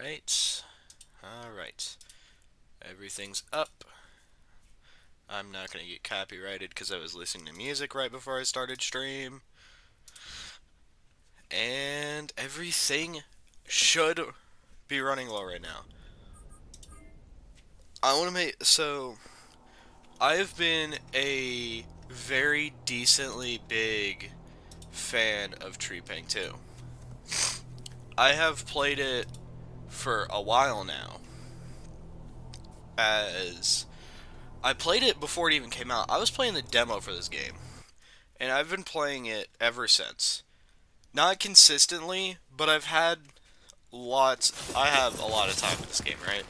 Alright. Alright. Everything's up. I'm not going to get copyrighted because I was listening to music right before I started stream. And everything should be running low right now. I want to I've been a very decently big fan of Trepang 2. I have played it for a while now, as I played it before it even came out. I was playing the demo for this game, and I've been playing it ever since. Not consistently, but I have a lot of time in this game, right?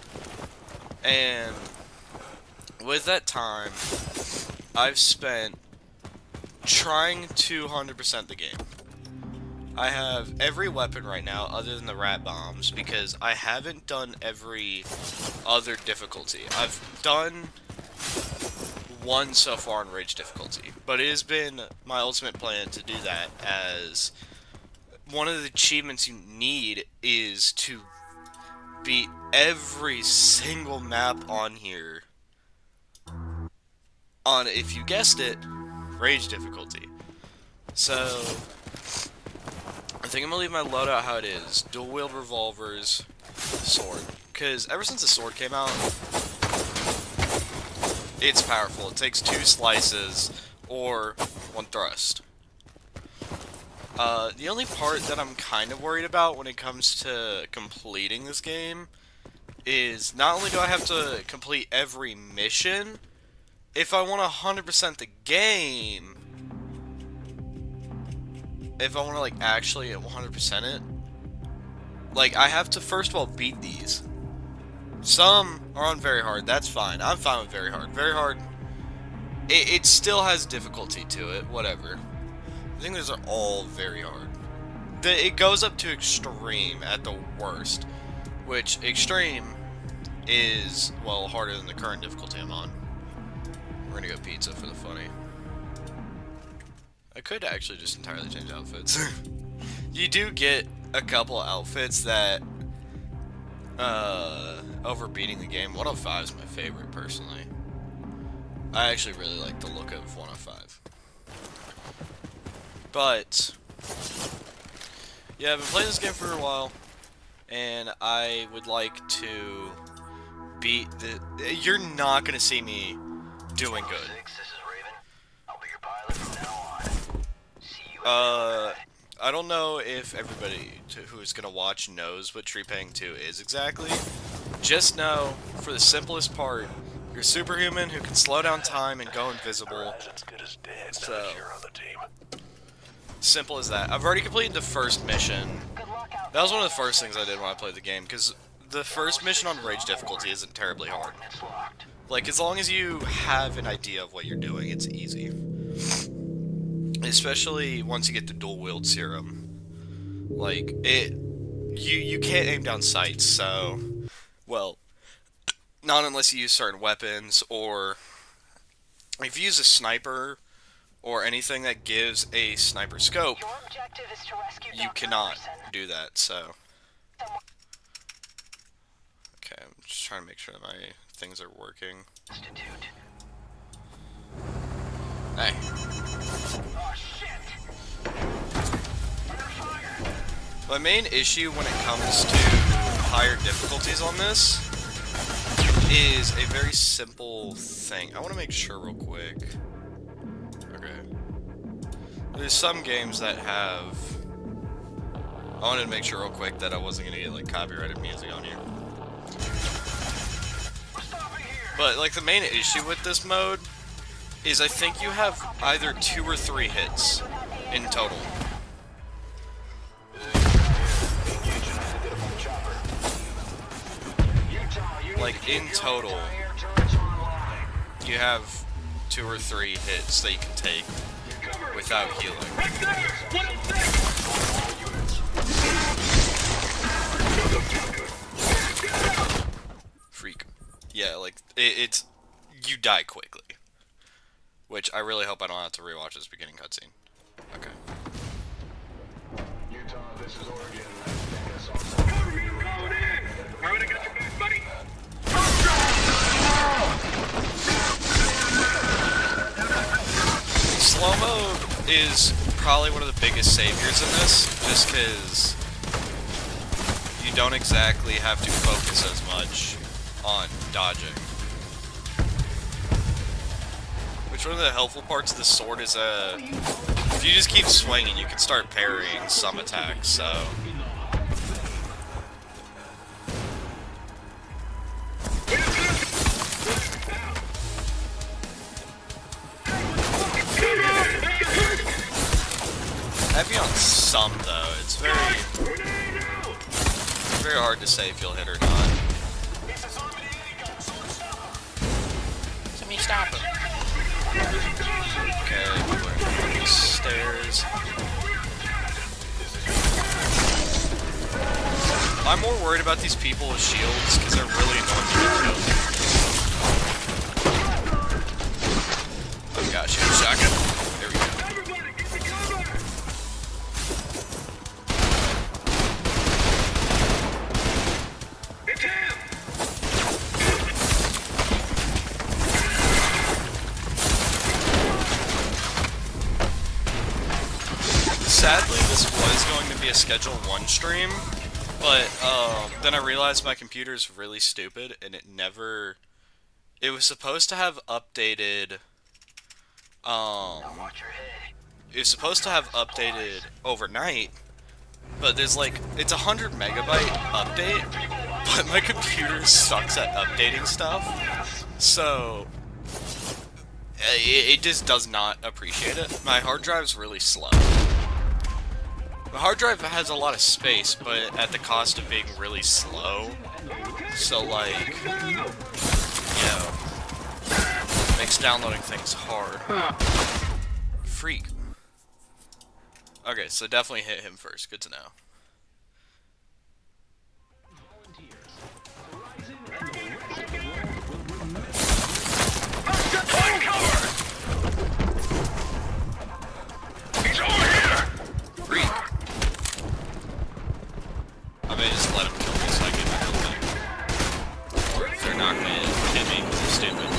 And with that time, I've spent trying to 100% the game. I have every weapon right now other than the rat bombs because I haven't done every other difficulty. I've done one so far in Rage difficulty, but it has been my ultimate plan to do that, as one of the achievements you need is to beat every single map on here on, if you guessed it, Rage difficulty. So I think I'm gonna leave my loadout how it is. Dual wield revolvers, sword. Because ever since the sword came out, it's powerful. It takes 2 slices or 1 thrust. The only part that I'm kind of worried about when it comes to completing this game is not only do I have to complete every mission, if I want to 100% the game, if I want to, like, actually 100% it, like, I have to first of all beat these. Some are on very hard, that's fine. I'm fine with very hard. Very hard, it still has difficulty to it, whatever. I think those are all very hard. It goes up to extreme at the worst, which extreme is, well, harder than the current difficulty I'm on. We're gonna go pizza for the funny. I could actually just entirely change outfits. You do get a couple outfits that, over beating the game. 105 is my favorite, personally. I actually really like the look of 105. But yeah, I've been playing this game for a while, and I would like to beat the... You're not gonna see me doing good. I don't know if everybody who is gonna watch knows what Trepang 2 is exactly. Just know, for the simplest part, you're a superhuman who can slow down time and go invisible. So, simple as that. I've already completed the first mission. That was one of the first things I did when I played the game, because the first mission on Rage difficulty isn't terribly hard. Like, as long as you have an idea of what you're doing, it's easy. Especially once you get the dual wield serum. Like, you can't aim down sights, so, well, not unless you use certain weapons, or if you use a sniper or anything that gives a sniper scope, you cannot do that, so. Okay, I'm just trying to make sure that my things are working. Hey. My main issue when it comes to higher difficulties on this is a very simple thing. I want to make sure real quick. Okay. There's some games that have... I wanted to make sure real quick that I wasn't going to get, like, copyrighted music on here. But, like, the main issue with this mode is I think you have either 2 or 3 hits in total. Like, in total, you have 2 or 3 hits that you can take without healing. Freak. Yeah, like, it's... You die quickly. Which I really hope I don't have to rewatch this beginning cutscene. Okay. Utah, this is Oregon. is probably one of the biggest saviors in this, just because you don't exactly have to focus as much on dodging. Which one of the helpful parts of the sword is, if you just keep swinging, you can start parrying some attacks, so... Heavy on some, though. It's very hard to say if you'll hit or not. Let me stop him. Okay, we're on these stairs. I'm more worried about these people with shields, because they're really annoying to get killed. Oh gosh, shoot a shotgun. There we go. Sadly, this was going to be a Schedule 1 stream, but then I realized my computer's really stupid, and it was supposed to have updated, overnight, but there's like, it's a 100 megabyte update, but my computer sucks at updating stuff, so it just does not appreciate it. My hard drive's really slow. The hard drive has a lot of space, but at the cost of being really slow. So, like, makes downloading things hard. Freak. Okay, so definitely hit him first. Good to know. Freak. I may just let him kill me so I get my kill back. Or if they're not gonna hit me because they're stupid.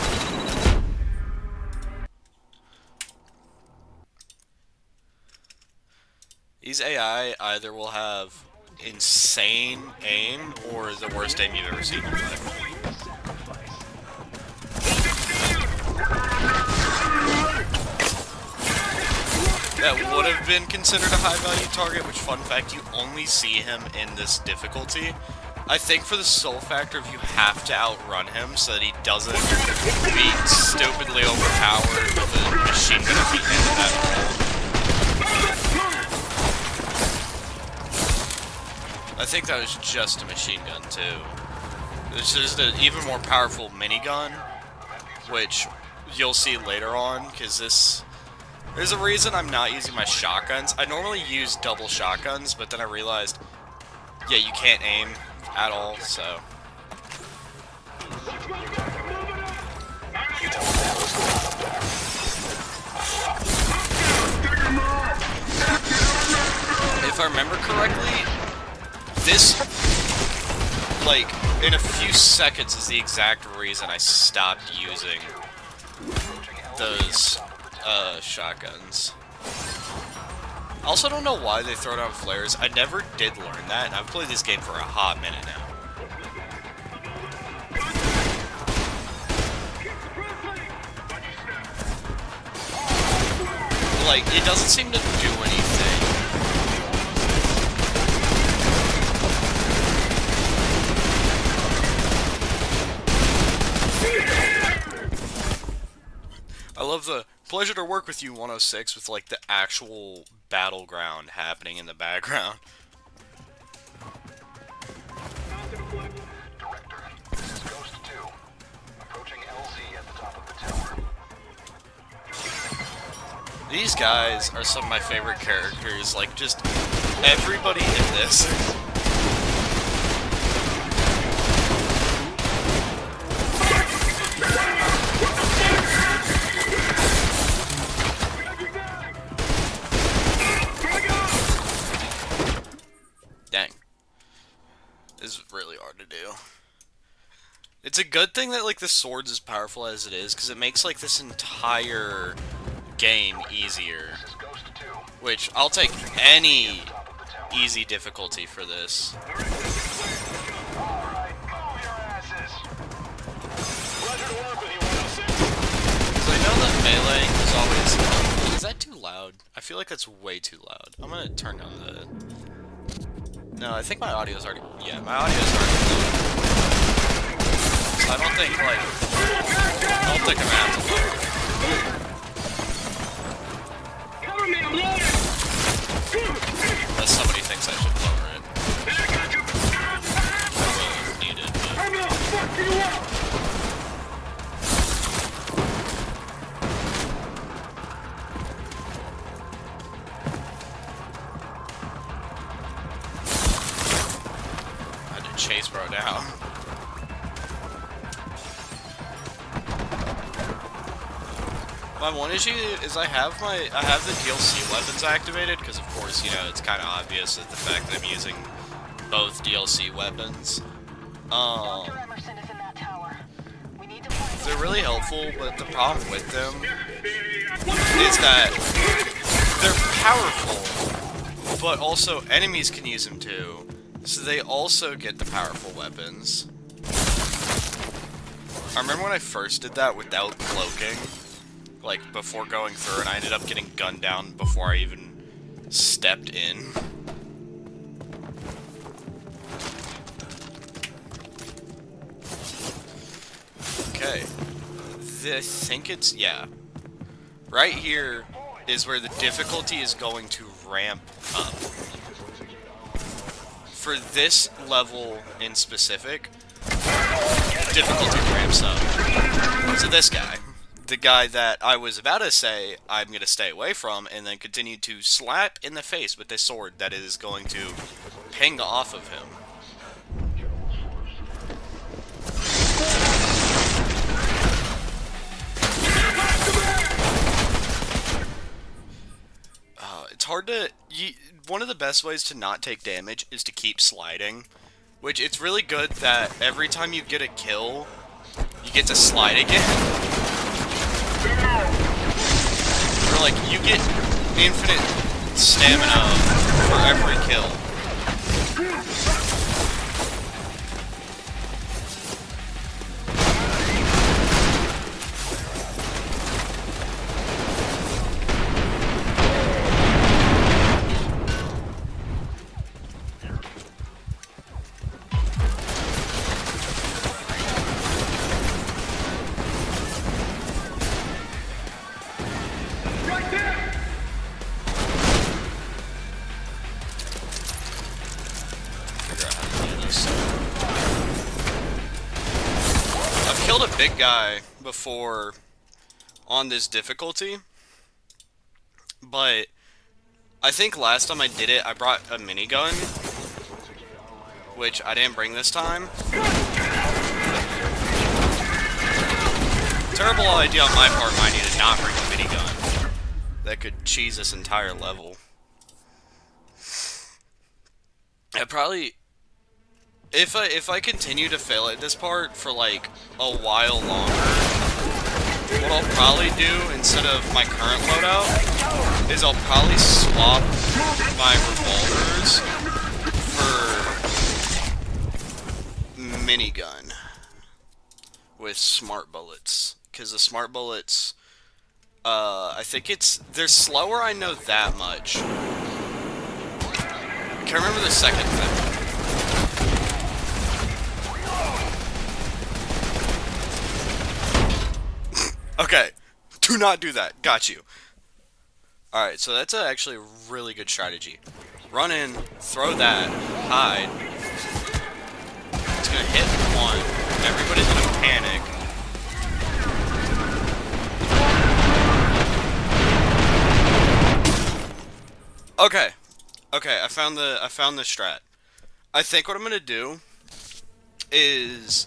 These AI either will have insane aim or the worst aim you've ever seen in your life. That would have been considered a high-value target, which, fun fact, you only see him in this difficulty. I think for the sole factor of you have to outrun him so that he doesn't be stupidly overpowered with a machine gun at the end of that roll. I think that was just a machine gun, too. There's just an even more powerful minigun, which you'll see later on, because there's a reason I'm not using my shotguns. I normally use double shotguns, but then I realized, yeah, you can't aim at all, so... If I remember correctly, this, like, in a few seconds is the exact reason I stopped using those shotguns. I also don't know why they throw down flares. I never did learn that, and I've played this game for a hot minute now. Like, it doesn't seem to do anything. I love the pleasure to work with you, 106, with, like, the actual battleground happening in the background. These guys are some of my favorite characters, like, just everybody in this. Dang. This is really hard to do. It's a good thing that, like, the sword's as powerful as it is, because it makes, like, this entire game easier. which I'll take any easy difficulty for this. So I know that meleeing is always... Is that too loud? I feel like that's way too loud. I'm gonna turn down the... No, I think my audio's already... Yeah, my audio's already low. So I don't think, like... I don't think I'm gonna have to lower it. Unless somebody thinks I should lower it. I will if needed, but... I had to chase bro down. My one issue is I have the DLC weapons activated because, of course, you know, it's kind of obvious that the fact that I'm using both DLC weapons. They're really helpful, but the problem with them is that they're powerful, but also enemies can use them too, so they also get the powerful weapons. I remember when I first did that without cloaking. Like, before going through, and I ended up getting gunned down before I even stepped in. Okay. I think it's... yeah. Right here is where the difficulty is going to ramp up. For this level in specific, difficulty ramps up. So this guy. The guy that I was about to say I'm going to stay away from, and then continue to slap in the face with this sword that is going to ping off of him. It's hard to... one of the best ways to not take damage is to keep sliding, which it's really good that every time you get a kill, you get to slide again. Or, like, you get infinite stamina for every kill. Killed a big guy before on this difficulty, but I think last time I did it, I brought a minigun, which I didn't bring this time. Terrible idea on my part, mind you, to not bring a minigun. That could cheese this entire level. I probably... If I continue to fail at this part for, like, a while longer, what I'll probably do, instead of my current loadout, is I'll probably swap my revolvers for minigun with smart bullets. Because the smart bullets, I think they're slower, I know that much. I can't remember the second thing. Okay, do not do that. Got you. Alright, so that's actually a really good strategy. Run in, throw that, hide. It's gonna hit one. Everybody's gonna panic. Okay. Okay, I found the strat. I think what I'm gonna do is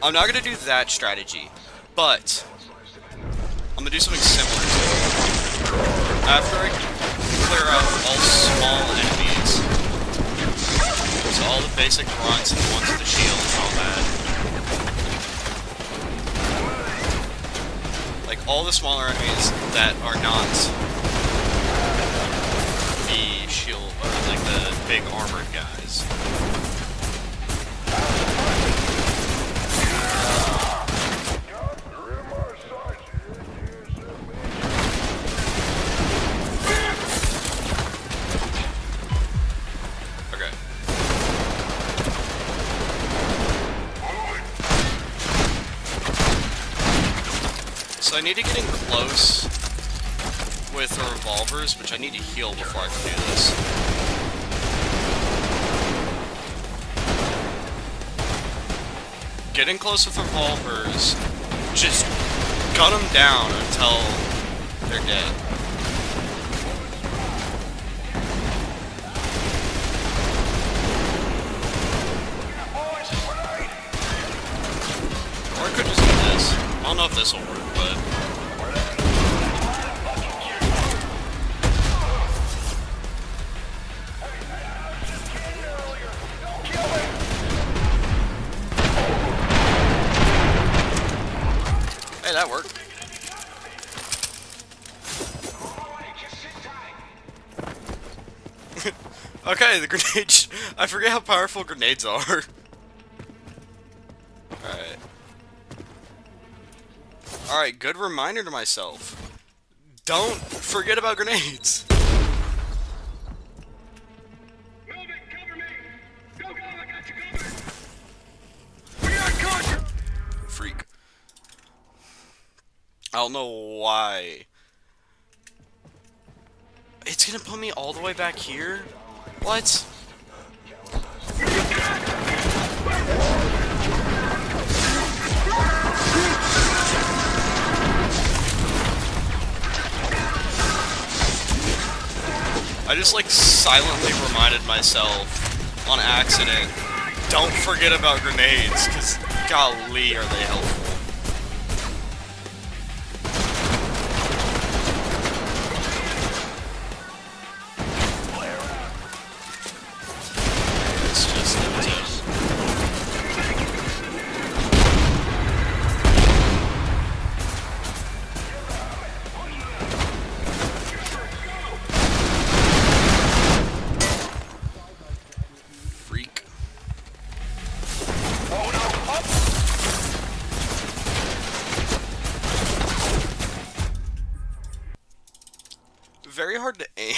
I'm not gonna do that strategy. But I'm gonna do something similar to it. After I clear out all small enemies, so all the basic grunts and the ones with the shield and all that, like all the smaller enemies that are not big shield, like the big armored guys. Okay. So I need to get in close with the revolvers, which I need to heal before I can do this. Get in close with revolvers, just gun them down until they're dead. Or I could just do this. I don't know if this will work, but... Hey, that worked. Okay, the grenades... I forget how powerful grenades are. Alright. Alright, good reminder to myself. Don't forget about grenades. Freak. I don't know why. It's gonna put me all the way back here? What? I just like silently reminded myself on accident, don't forget about grenades, because golly are they helpful. It's just them two. Freak. Very hard to aim.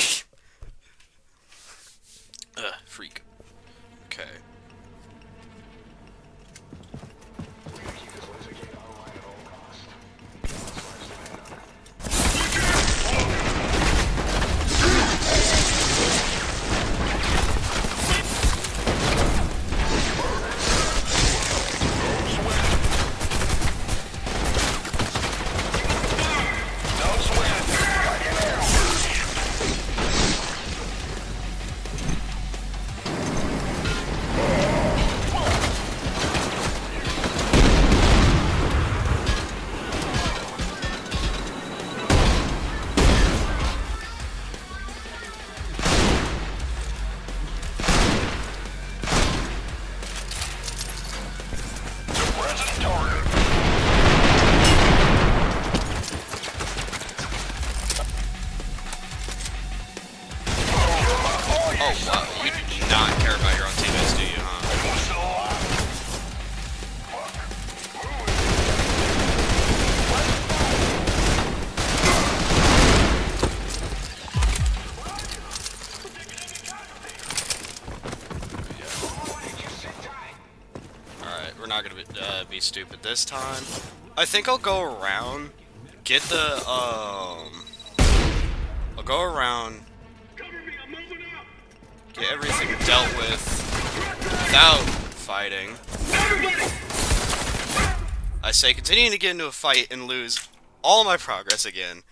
Freak. Okay. Oh, wow. You do not care about your own teammates, do you, huh? Alright, we're not gonna be stupid this time. I think I'll go around, get the, I'll go around, get everything dealt with without fighting. I say continuing to get into a fight and lose all my progress again.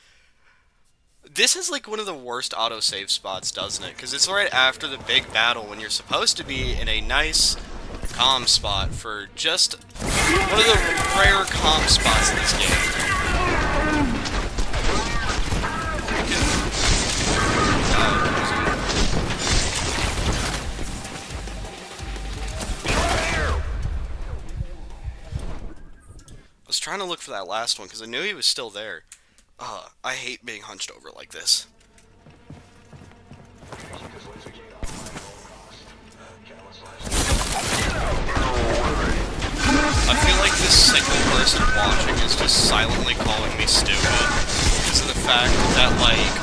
This is like one of the worst autosave spots, doesn't it? Because it's right after the big battle when you're supposed to be in a nice, calm spot for just one of the rare calm spots in this game. I was trying to look for that last one because I knew he was still there. I hate being hunched over like this. person watching is just silently calling me stupid because of the fact that, like,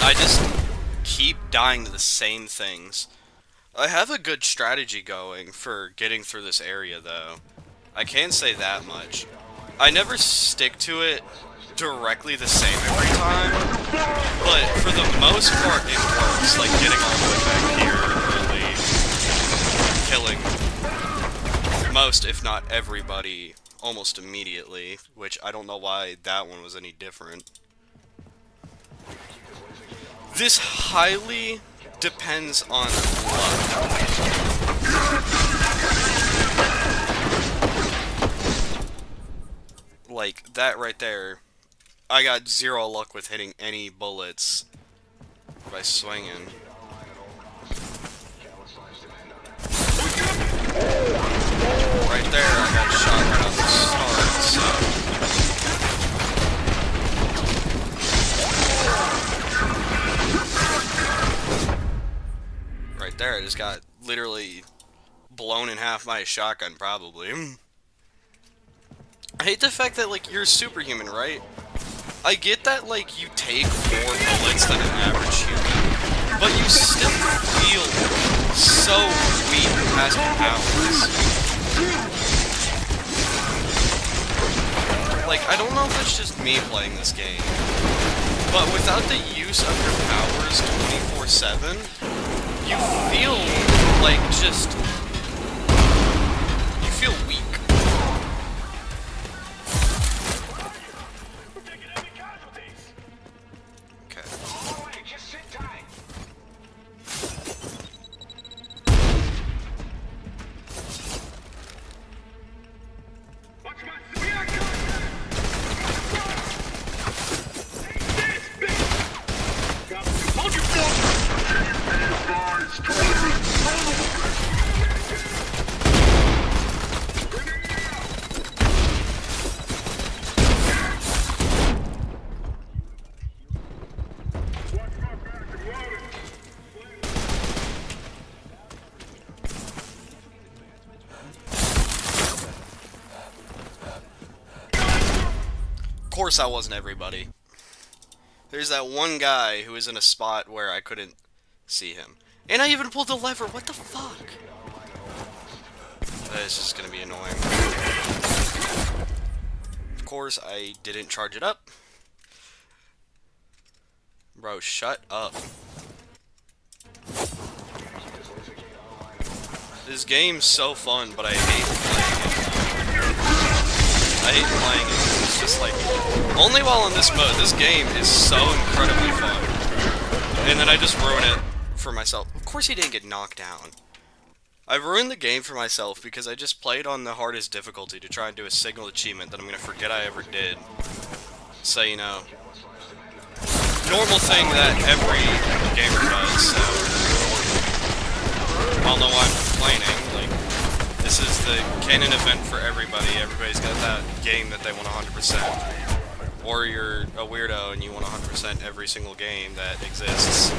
I just keep dying to the same things. I have a good strategy going for getting through this area, though. I can't say that much. I never stick to it directly the same every time, but for the most part it works, like getting all the way back here early, killing most, if not everybody, almost immediately, which I don't know why that one was any different. This highly depends on luck. Like, that right there, I got 0 luck with hitting any bullets by swinging. Right there, I got shot right off the start, so... Right there, I just got literally blown in half by a shotgun, probably. I hate the fact that, like, you're superhuman, right? I get that, like, you take more bullets than an average human, but you still feel so weak as powers. Like, I don't know if it's just me playing this game, but without the use of your powers 24/7, you feel like just... you feel weak. Of course that wasn't everybody. There's that one guy who was in a spot where I couldn't see him. And I even pulled the lever, what the fuck? This is gonna be annoying. Of course, I didn't charge it up. Bro, shut up. This game's so fun, but I hate playing it. I hate playing it. It's just like, only while in this mode. This game is so incredibly fun. And then I just ruin it for myself. Of course he didn't get knocked down. I ruined the game for myself because I just played on the hardest difficulty to try and do a signal achievement that I'm going to forget I ever did. So, you know, normal thing that every gamer does, so I don't know why I'm complaining. Like, this is the canon event for everybody. Everybody's got that game that they want 100%. Or you're a weirdo and you want 100% every single game that exists.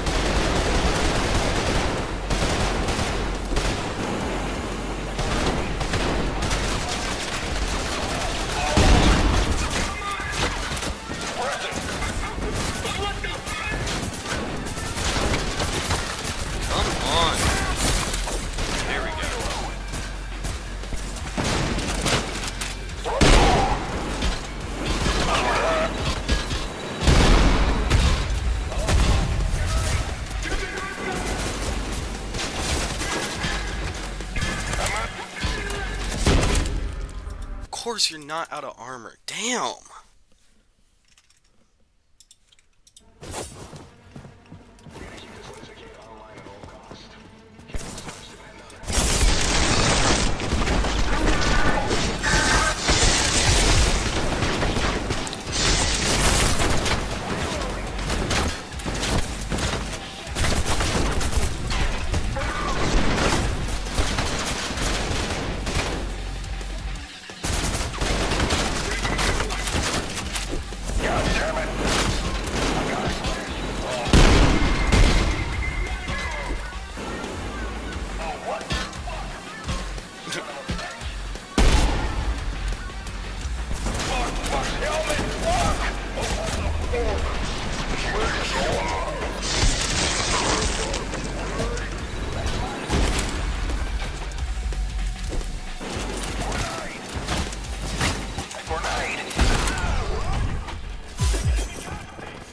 Of course you're not out of armor. Damn! I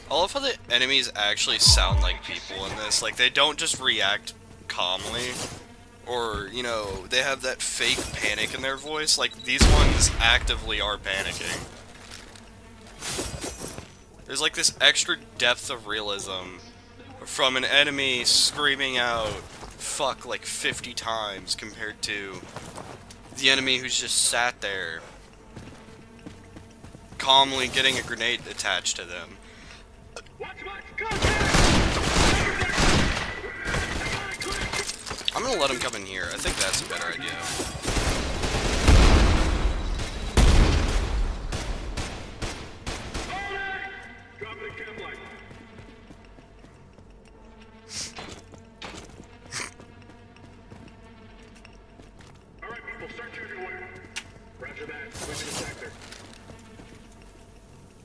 love how the enemies actually sound like people in this. Like, they don't just react calmly. Or, you know, they have that fake panic in their voice. Like, these ones actively are panicking. There's like this extra depth of realism from an enemy screaming out fuck like 50 times compared to the enemy who's just sat there calmly getting a grenade attached to them. I'm gonna let him come in here. I think that's a better idea. Alright, people, search everywhere. Roger that. Switch to sector.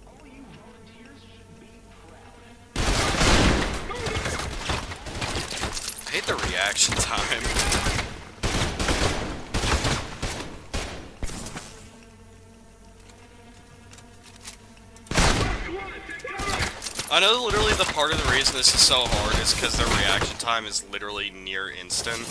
All you volunteers should be proud. I hate the reaction time. I know literally the part of the reason this is so hard is because their reaction time is literally near instant.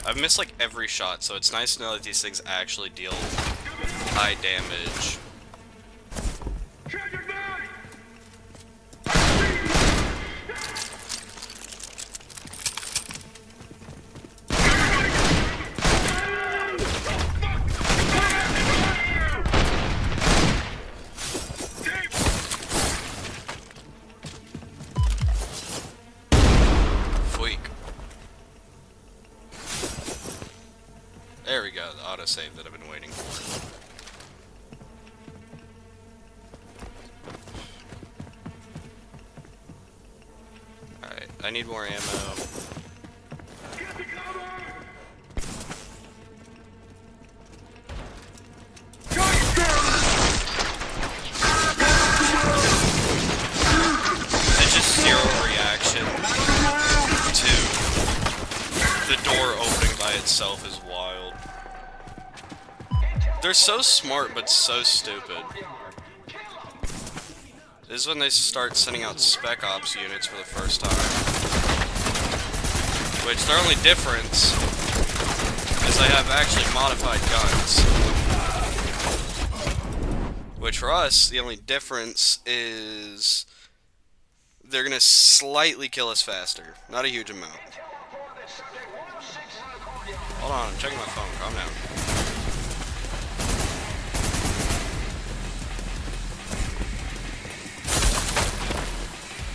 I've missed like every shot, so it's nice to know that these things actually deal high damage. There we go, the autosave that I've been waiting for. Alright, I need more ammo. It's just zero reaction to the door opening by itself is wild. They're so smart, but so stupid. This is when they start sending out Spec Ops units for the first time. Which, their only difference is they have actually modified guns. Which, for us, the only difference is they're gonna slightly kill us faster. Not a huge amount. Hold on, I'm checking my phone. Calm down.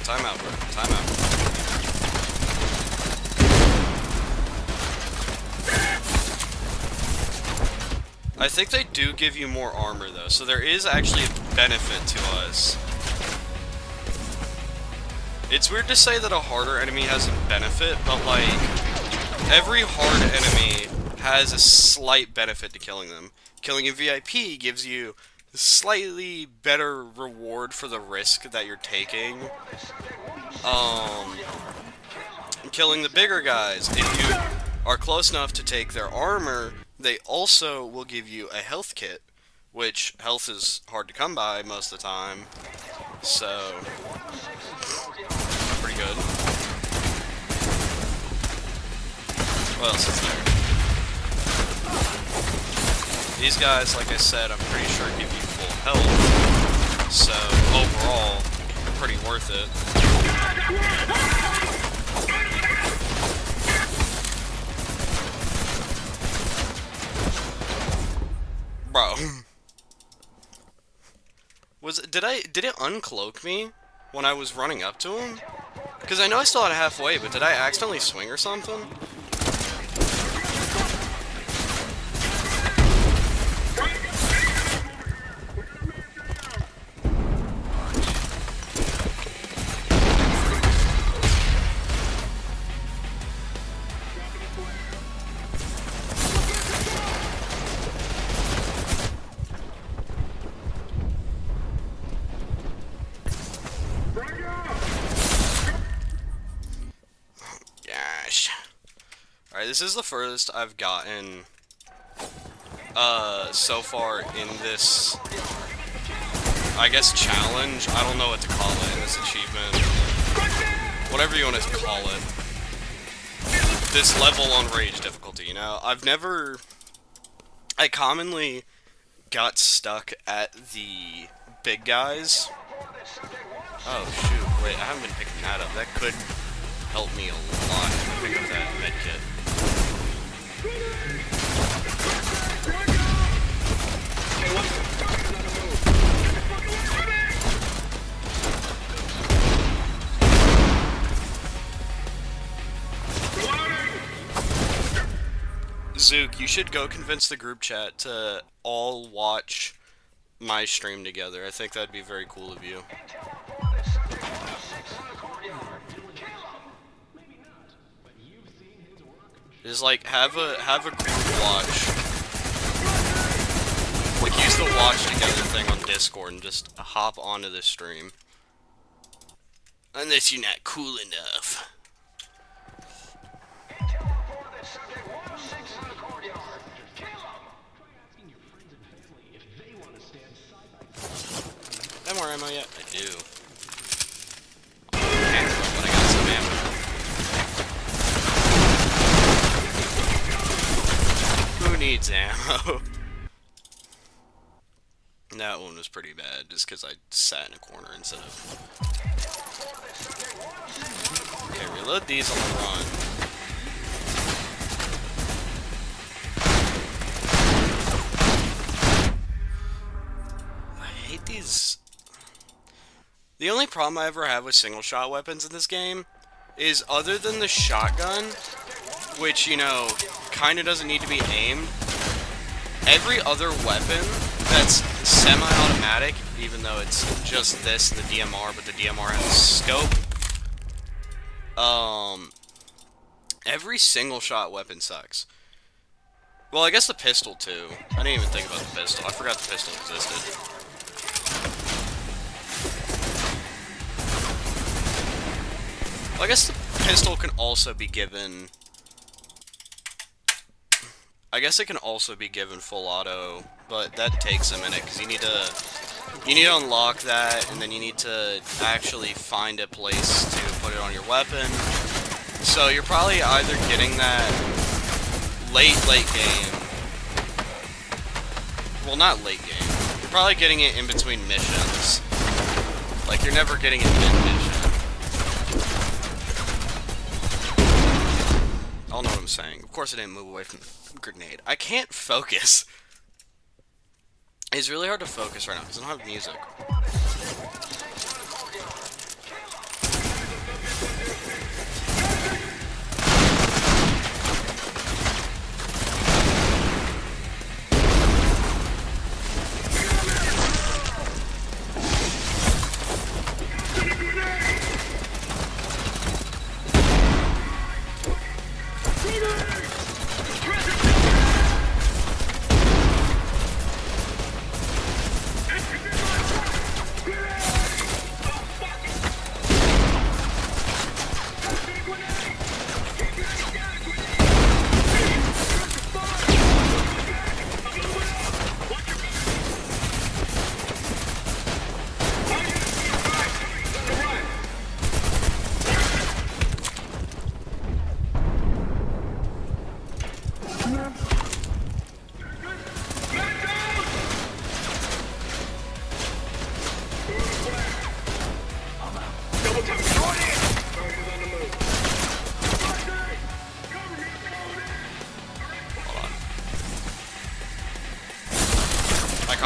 Time out, bro. Time out. I think they do give you more armor, though, so there is actually a benefit to us. It's weird to say that a harder enemy has a benefit, but, like, every hard enemy has a slight benefit to killing them. Killing a VIP gives you slightly better reward for the risk that you're taking. Killing the bigger guys, if you are close enough to take their armor, they also will give you a health kit, which health is hard to come by most of the time, so pretty good. What else is there? These guys, like I said, I'm pretty sure give you full health, so overall, pretty worth it. Bro. Did it uncloak me when I was running up to him? Because I know I still had halfway, but did I accidentally swing or something? Gosh. Alright, this is the furthest I've gotten so far in this, I guess, challenge. I don't know what to call it in this achievement. Whatever you want to call it. This level on rage difficulty, you know? I commonly got stuck at the big guys. Oh shoot, wait, I haven't been picking that up. That could help me a lot if I pick up that medkit. Zook, you should go convince the group chat to all watch my stream together. I think that'd be very cool of you. Just like have a group watch. Like use the watch together thing on Discord and just hop onto this stream. Unless you're not cool enough. Have more ammo yet? I do. Okay, but I got some ammo. Who needs ammo? That one was pretty bad, just because I sat in a corner instead of... Okay, reload these on the run. I hate these... The only problem I ever have with single-shot weapons in this game is, other than the shotgun, which, you know, kind of doesn't need to be aimed, every other weapon that's semi-automatic, even though it's just this, the DMR, but the DMR has a scope, every single-shot weapon sucks. Well, I guess the pistol, too. I didn't even think about the pistol. I forgot the pistol existed. Well, I guess the pistol can also be given... I guess it can also be given full auto, but that takes a minute, because you need to unlock that, and then you need to actually find a place to put it on your weapon. So you're probably either getting that late game. Well, not late game. You're probably getting it in between missions. Like, you're never getting it mid-mission. I'll know what I'm saying. Of course I didn't move away from the grenade. I can't focus. It's really hard to focus right now because I don't have music.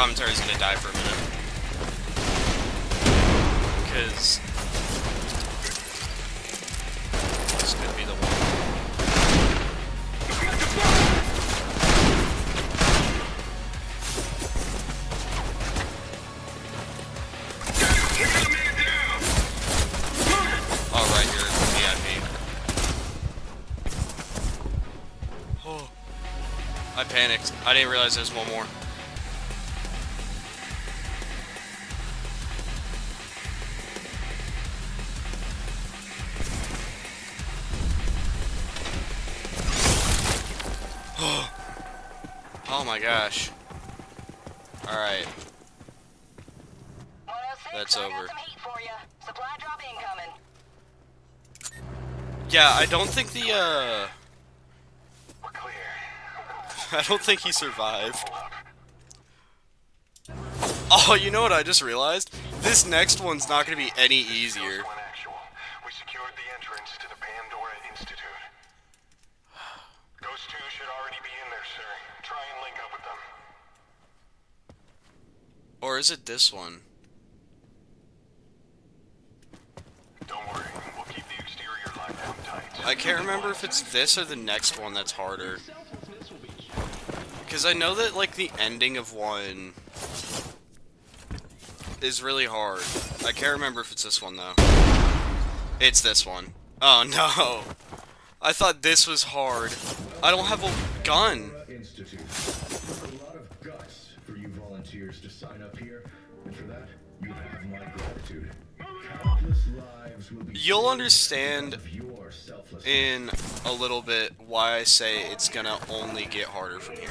commentary's gonna die for a minute. Because this could be the one. Oh, right here, VIP. Oh, I panicked. I didn't realize there's one more. Oh my gosh. Alright. That's over. Yeah, I don't think the, I don't think he survived. Oh, you know what I just realized? This next one's not gonna be any easier. We secured the entrance to the Pandora Institute. Ghost 2 should already be in there, sir. Try and link up with them. Or is it this one? Don't worry, we'll keep the exterior locked down tight. I can't remember if it's this or the next one that's harder. Because I know that, like, the ending of one is really hard. I can't remember if it's this one, though. It's this one. Oh, no. I thought this was hard. I don't have a gun. Institute. A lot of guts for you volunteers to sign up here, and for that, you have my gratitude. Countless lives will be You'll understand of your selflessness. in a little bit why I say it's gonna only get harder from here.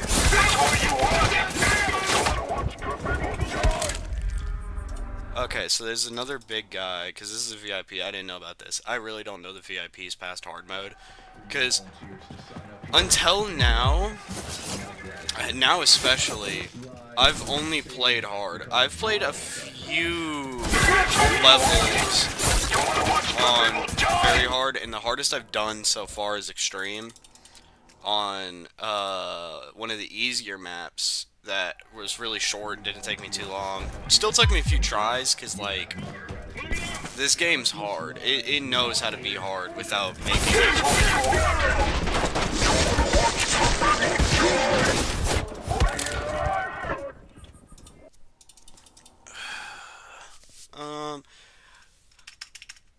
Okay, so there's another big guy, because this is a VIP. I didn't know about this. I really don't know the VIPs past hard mode, because until now, now especially, I've only played hard. I've played a few levels on very hard, and the hardest I've done so far is extreme on one of the easier maps that was really short, didn't take me too long. Still took me a few tries, because, like, this game's hard. It knows how to be hard without making it.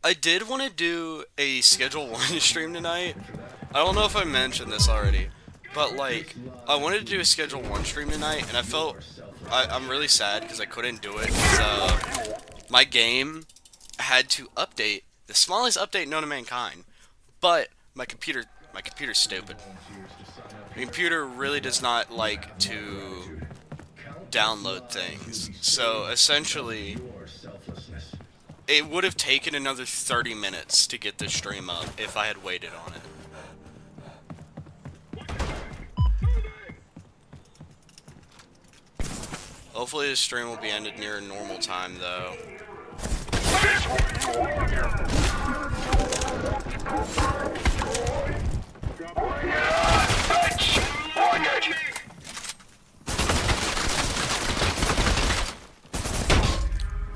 I did want to do a Schedule 1 stream tonight. I don't know if I mentioned this already, but, like, I wanted to do a Schedule 1 stream tonight, and I felt, I'm really sad because I couldn't do it, because, my game had to update, the smallest update known to mankind, but my computer's stupid. My computer really does not like to download things, so essentially, it would have taken another 30 minutes to get this stream up if I had waited on it. Hopefully this stream will be ended near normal time, though.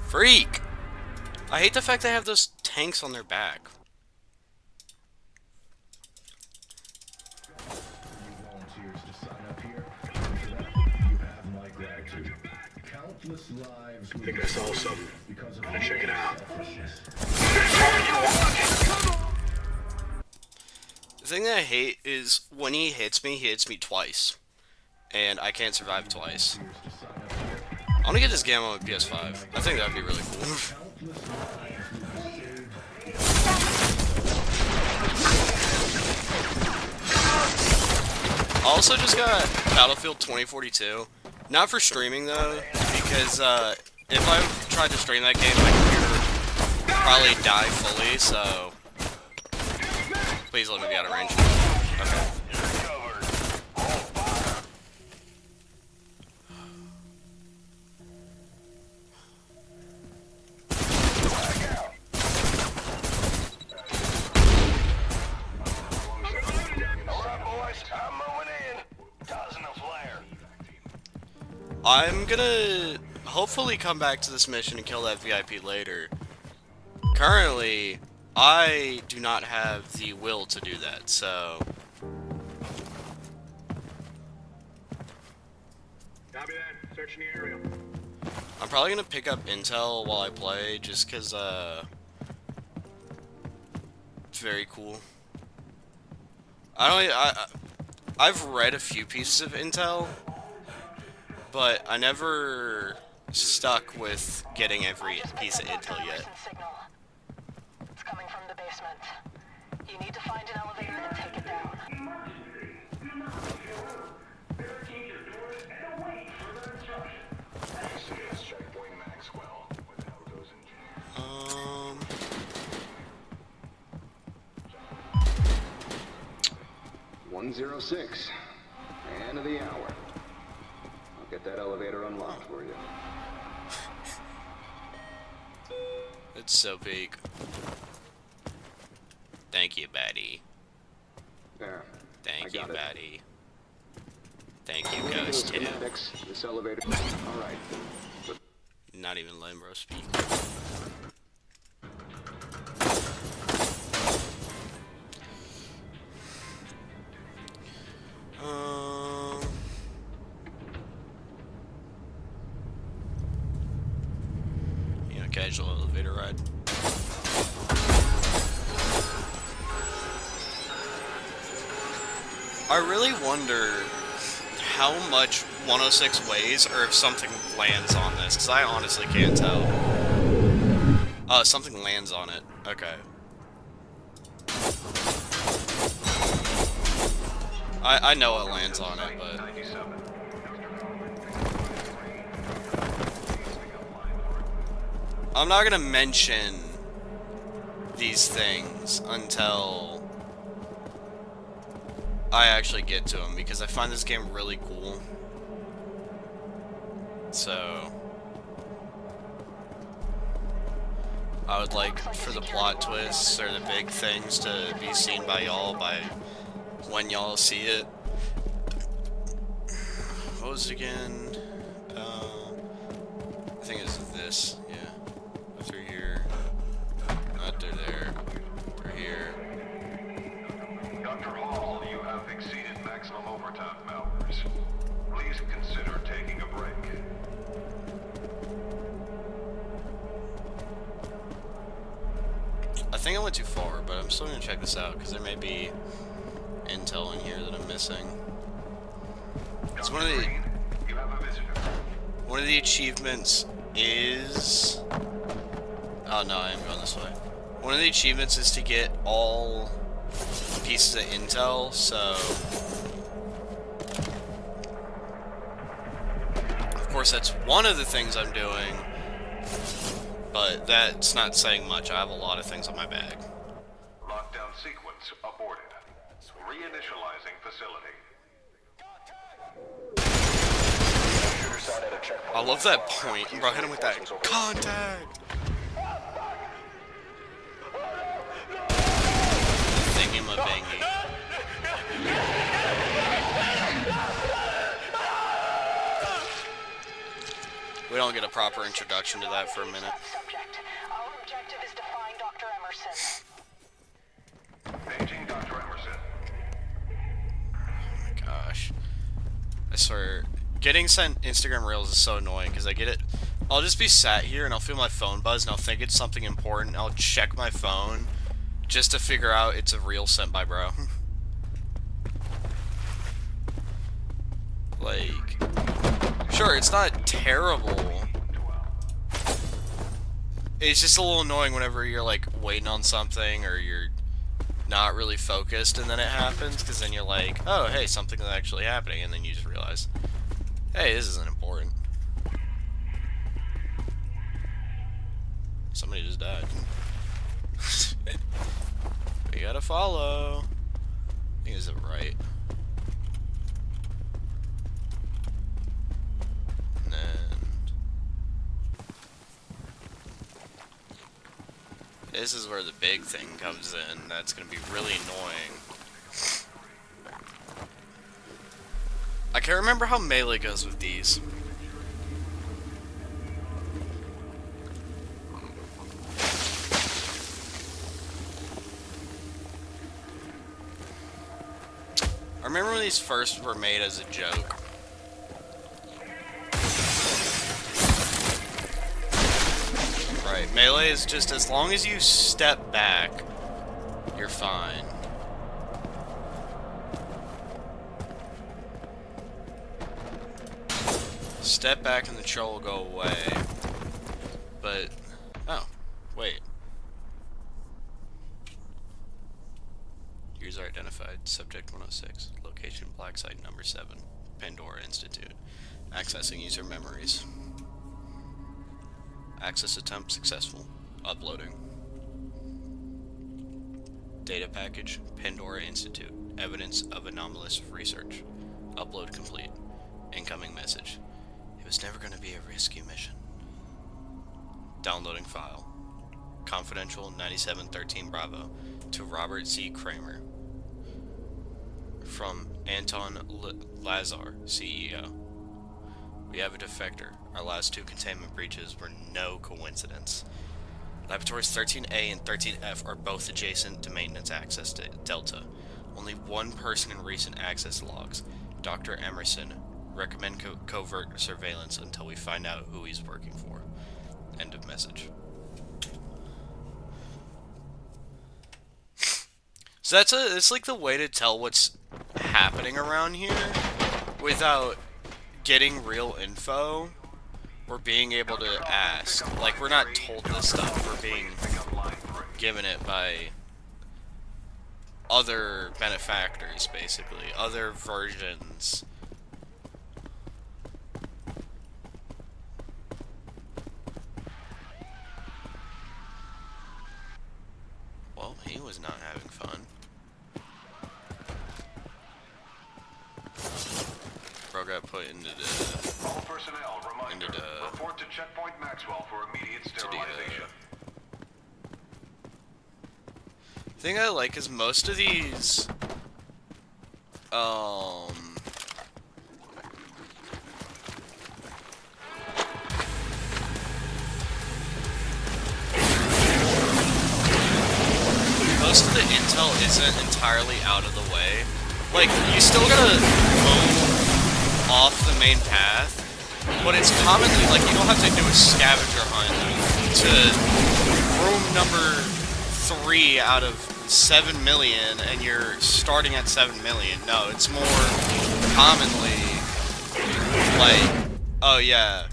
Freak! I hate the fact they have those tanks on their back. Volunteers to sign up here, and for that, you have my gratitude. Countless lives will I think I saw something. because of I'll check it out. selfishness. The thing that I hate is when he hits me twice. And I can't survive twice. I want to get this game on PS5. I think that would be really cool. I also just got Battlefield 2042. Not for streaming, though, because if I tried to stream that game, my computer would probably die fully, so please let me be out of range. Okay. I'm gonna hopefully come back to this mission and kill that VIP later. Currently, I do not have the will to do that, so... Copy that. Searching the area. I'm probably gonna pick up intel while I play, just cause, it's very cool. I've read a few pieces of intel, but I never stuck with getting every piece of intel yet. Signal. It's coming from the basement. You need to find an elevator and take it down. Um... 106. Man of the hour. I'll get that elevator unlocked for you. It's so big. Thank you, Betty. There. Thank I you, got it. Betty. Thank you, Look at Ghost, those too. schematics. This elevator. All right. Not even letting bro speak. You know, casual elevator ride. I really wonder how much 106 weighs, or if something lands on this, because I honestly can't tell. Oh, something lands on it. Okay. I know it lands on it, but... I'm not gonna mention these things until I actually get to them, because I find this game really cool. So I would like for the plot twists or the big things to be seen by y'all by when y'all see it. What was it again? I think it's this. Yeah. Go through here. Not through there. Through here. Dr. Hall, you have exceeded maximum overtime hours. Please consider taking a break. I think I went too far, but I'm still gonna check this out because there may be intel in here that I'm missing. It's Dr. Green, you have a visitor. one of the achievements is... Oh no, I am going this way. One of the achievements is to get all pieces of intel, so... Of course, that's one of the things I'm doing, but that's not saying much. I have a lot of things on my bag. Lockdown sequence aborted. Reinitializing facility. I love that point. Bro, hit him with that contact! Thingy-ma-bingy. We don't get a proper introduction to that for a minute. Subject. Our objective is to find Dr. Emerson. Paging Dr. Emerson. Oh my gosh. I swear, getting sent Instagram Reels is so annoying because I get it. I'll just be sat here and I'll feel my phone buzz and I'll think it's something important. I'll check my phone just to figure out it's a reel sent by bro. Like, sure, it's not terrible. It's just a little annoying whenever you're like waiting on something or you're not really focused and then it happens, because then you're like, oh hey, something's actually happening, and then you just realize, hey, this isn't important. Somebody just died. We gotta follow. I think it's right. And then this is where the big thing comes in. That's gonna be really annoying. I can't remember how melee goes with these. remember when these first were made as a joke. Right, melee is just as long as you step back, you're fine. Step back and the troll will go away. But, oh, wait. User identified, subject 106, location black site number 7, Pandora Institute. Accessing user memories. Access attempt successful. Uploading. Data package, Pandora Institute. Evidence of anomalous research. Upload complete. Incoming message. It was never going to be a rescue mission. Downloading file. Confidential 9713 Bravo to Robert C. Kramer. From Anton Lazar, CEO. We have a defector. Our last 2 containment breaches were no coincidence. Laboratories 13A and 13F are both adjacent to maintenance access to Delta. Only one person in recent access logs, Dr. Emerson, recommend covert surveillance until we find out who he's working for. End of message. So it's like the way to tell what's happening around here without getting real info or being able to ask. Like, we're not told this stuff, we're being given it by other benefactors, basically, other versions. Well, he was not having fun. Bro got put into the... All personnel, reminder, report to Checkpoint Maxwell for immediate sterilization. The thing I like is most of these... most of the intel isn't entirely out of the way. Like, you still gotta move off the main path, but it's commonly, like, you don't have to do a scavenger hunt to room number 3 out of 7 million, and you're starting at 7 million. No, it's more commonly, like, oh yeah,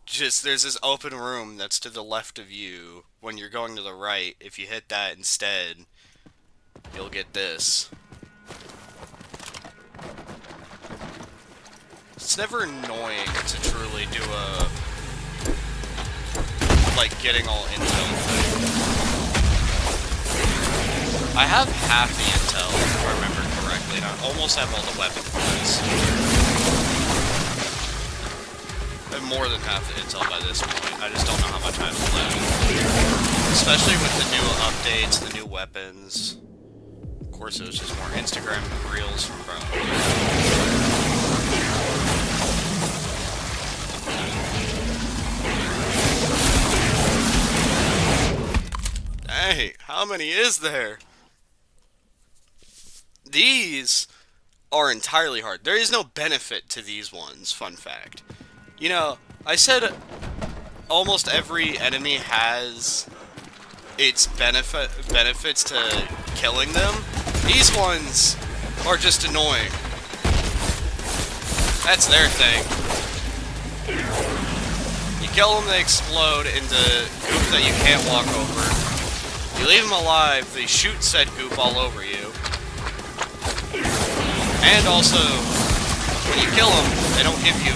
just, there's this open room that's to the left of you. When you're going to the right, if you hit that instead, you'll get this. It's never annoying to truly do a, like, getting all intel thing. I have half the intel, if I remember correctly, and I almost have all the weapon points. I have more than half the intel by this point, I just don't know how much I have left. Especially with the new updates, the new weapons. Of course, it was just more Instagram reels from Bro. Dang, how many is there? These are entirely hard. There is no benefit to these ones, fun fact. You know, I said almost every enemy has its benefits to killing them. These ones are just annoying. That's their thing. You kill them, they explode into goop that you can't walk over. You leave them alive, they shoot said goop all over you. And also, when you kill them, they don't give you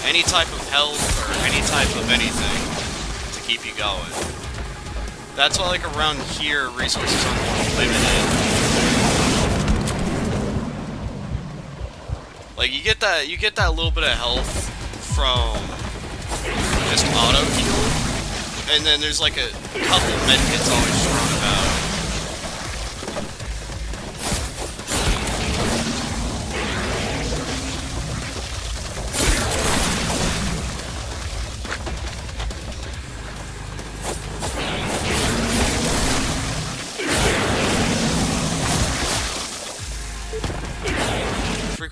any type of health or any type of anything to keep you going. That's why, like, around here, resources are more limited. Like, you get that little bit of health from just auto heal, and then there's like a couple medkits always thrown about.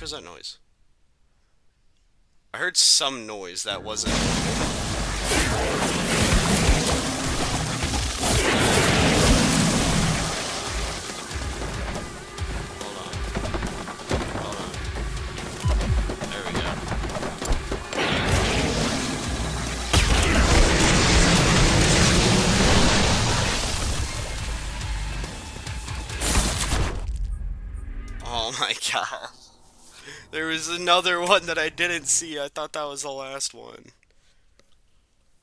fuck was that noise? I heard some noise that wasn't... Hold on. Hold on. There we go. Oh my god. There was another one that I didn't see. I thought that was the last one.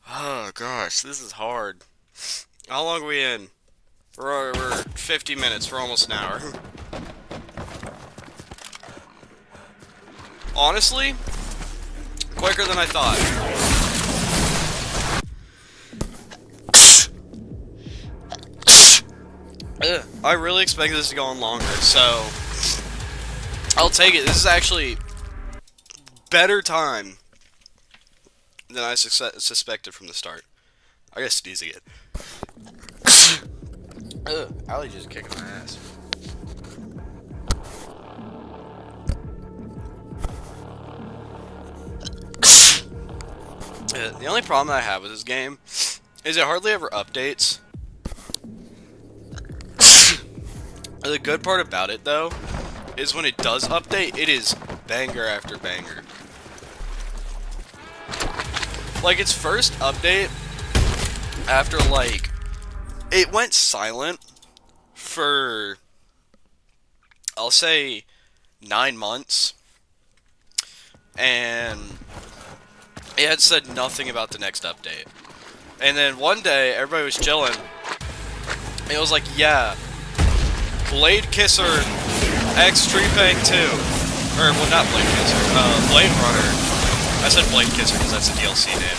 Oh gosh, this is hard. How long are we in? We're 50 minutes. We're almost an hour. Honestly, quicker than I thought. I really expected this to go on longer, so I'll take it. This is actually better time than I suspected from the start. I gotta sneeze again. Allergies kicking my ass. The only problem that I have with this game is it hardly ever updates. The good part about it, though, is when it does update, it is banger after banger. Like, its first update, after, like, it went silent for, I'll say, 9 months, and it had said nothing about the next update. And then one day, everybody was chilling, and it was like, yeah, Blade Kisser X Trepang 2. Or, well, not Blade Kisser. Blade Runner. I said Blade Kisser because that's a DLC name.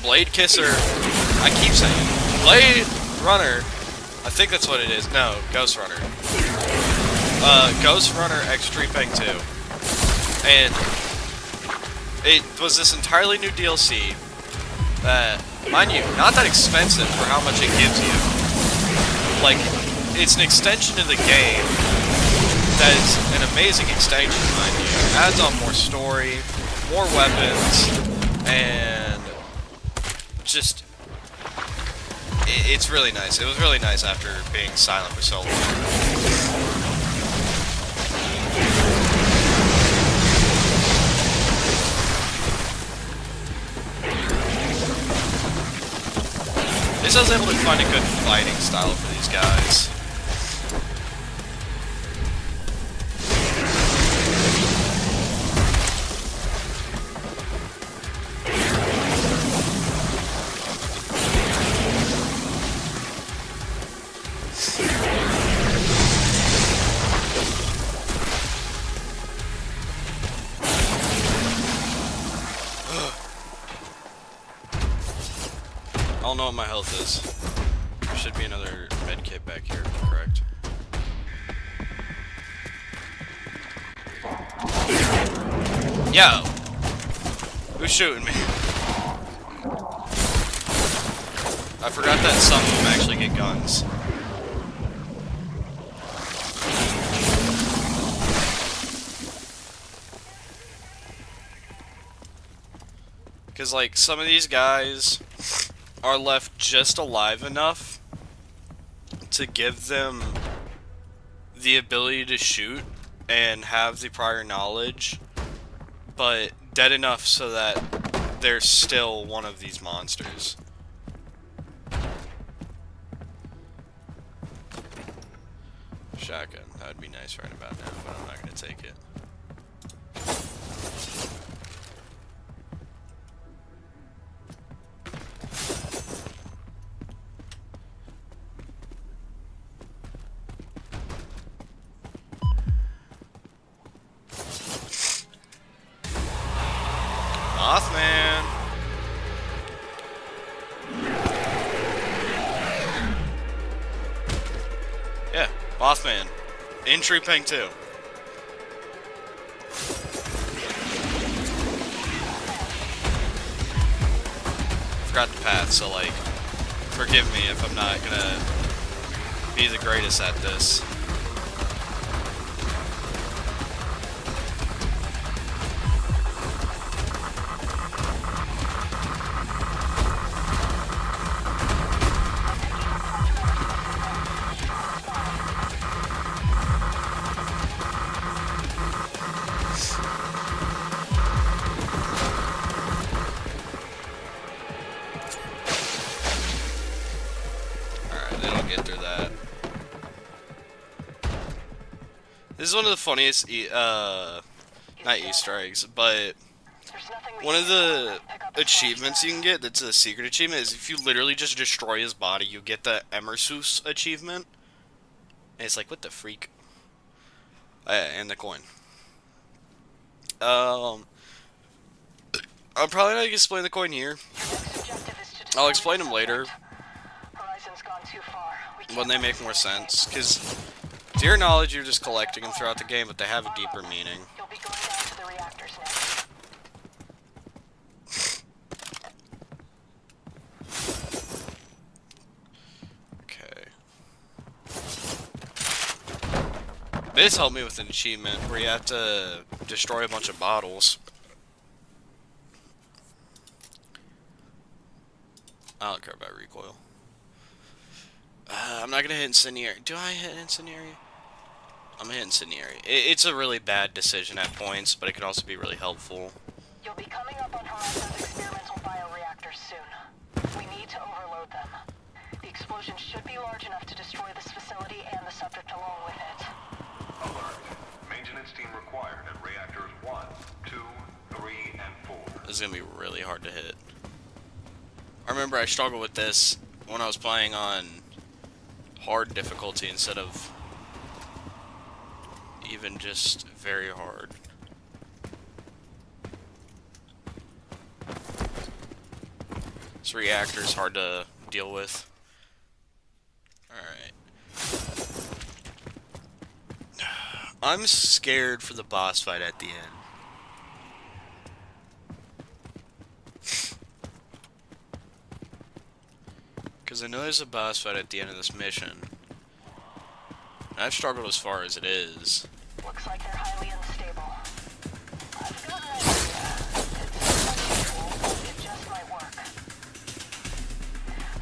Blade Kisser. I keep saying it. Blade Runner. I think that's what it is. No, Ghost Runner. Ghost Runner X Trepang 2. And it was this entirely new DLC that, mind you, not that expensive for how much it gives you. Like, it's an extension to the game that is an amazing extension, mind you. It adds on more story, more weapons, and just... it's really nice. It was really nice after being silent for so long. At least I was able to find a good fighting style for these guys. I don't know what my health is. There should be another med kit back here, correct? Yo! Who's shooting me? I forgot that some of them actually get guns. Because, like, some of these guys are left just alive enough to give them the ability to shoot and have the prior knowledge, but dead enough so that they're still one of these monsters. Shotgun, that would be nice right about now, but I'm not going to take it. Mothman! Yeah, Mothman. In Trepang 2. Forgot the path, so like, forgive me if I'm not gonna be the greatest at this. This is one of the funniest, not Easter eggs, but There's nothing we one can of do the but pick up achievements you can get that's a secret achievement is if you literally just destroy his body, you get the Emersus achievement. And it's like, what the freak? And the coin. Um, I'm probably not gonna explain the coin here. Next objective is to I'll destroy explain the them later subject. Horizon's gone too far. We when can't they let make this more man sense. Because to your knowledge, you're just collecting them throughout the game, but they have a deeper escape. meaning. You'll be going down to the reactors next. Okay. This helped me with an achievement where you have to destroy a bunch of bottles. I don't care about recoil. I'm not gonna hit incendiary. Do I hit incendiary? I'm gonna hit incendiary. It's a really bad decision at points, but it can also be really helpful. You'll be coming up on Horizon's experimental bioreactors soon. We need to overload them. The explosion should be large enough to destroy this facility and the subject along with it. Alert. Maintenance team required at reactors 1, 2, 3, and 4. This is gonna be really hard to hit. I remember I struggled with this when I was playing on hard difficulty instead of even just very hard. This reactor's hard to deal with. Alright. I'm scared for the boss fight at the end. Because I know there's a boss fight at the end of this mission. And I've struggled as far as it is. Looks like they're highly unstable. I've got an idea. It's unusual, but it just might work.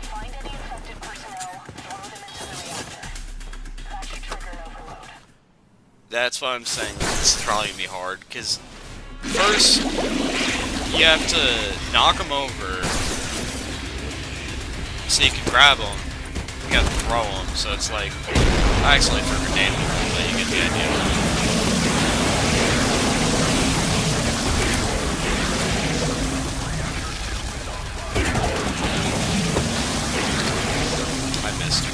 Find any infected personnel, throw them into the reactor. That should trigger an overload. That's why I'm saying it's probably gonna be hard. Because first, you have to knock them over so you can grab them. You gotta throw them. So it's like, I accidentally threw a grenade at them, but you get the idea. I missed it.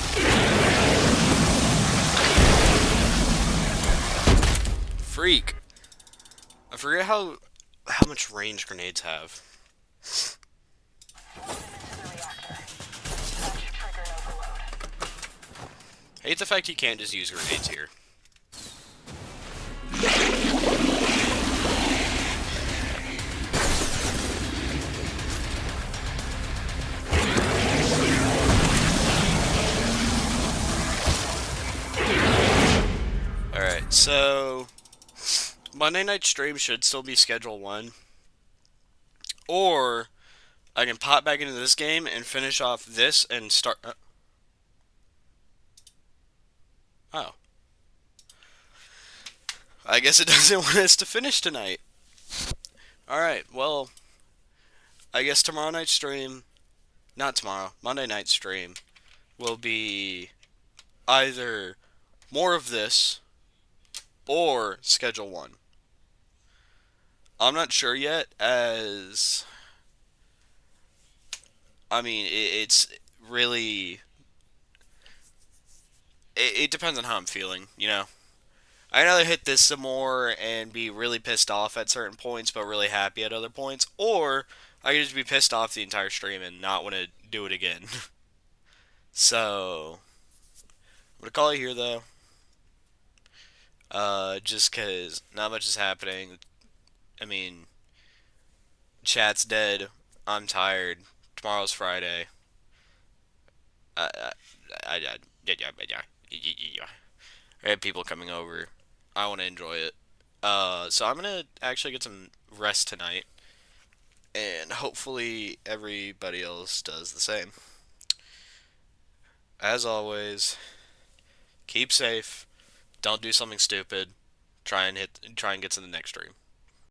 Freak. I forget how much range grenades have. Throw them into the reactor. That should trigger an overload. I hate the fact you can't just use grenades here. Alright, so Monday night stream should still be schedule 1. Or I can pop back into this game and finish off this and start. Oh. I guess it doesn't want us to finish tonight. Alright, well, I guess tomorrow night stream, not tomorrow, Monday night stream, will be either more of this or schedule 1. I'm not sure yet, as I mean, it's really. It depends on how I'm feeling, you know? I'd rather hit this some more and be really pissed off at certain points, but really happy at other points. Or I could just be pissed off the entire stream and not want to do it again. So, I'm going to call it here, though. Just because not much is happening. I mean, chat's dead. I'm tired. Tomorrow's Friday. I have people coming over. I want to enjoy it. So I'm gonna actually get some rest tonight, and hopefully everybody else does the same. As always, keep safe. Don't do something stupid. Try and get to the next stream.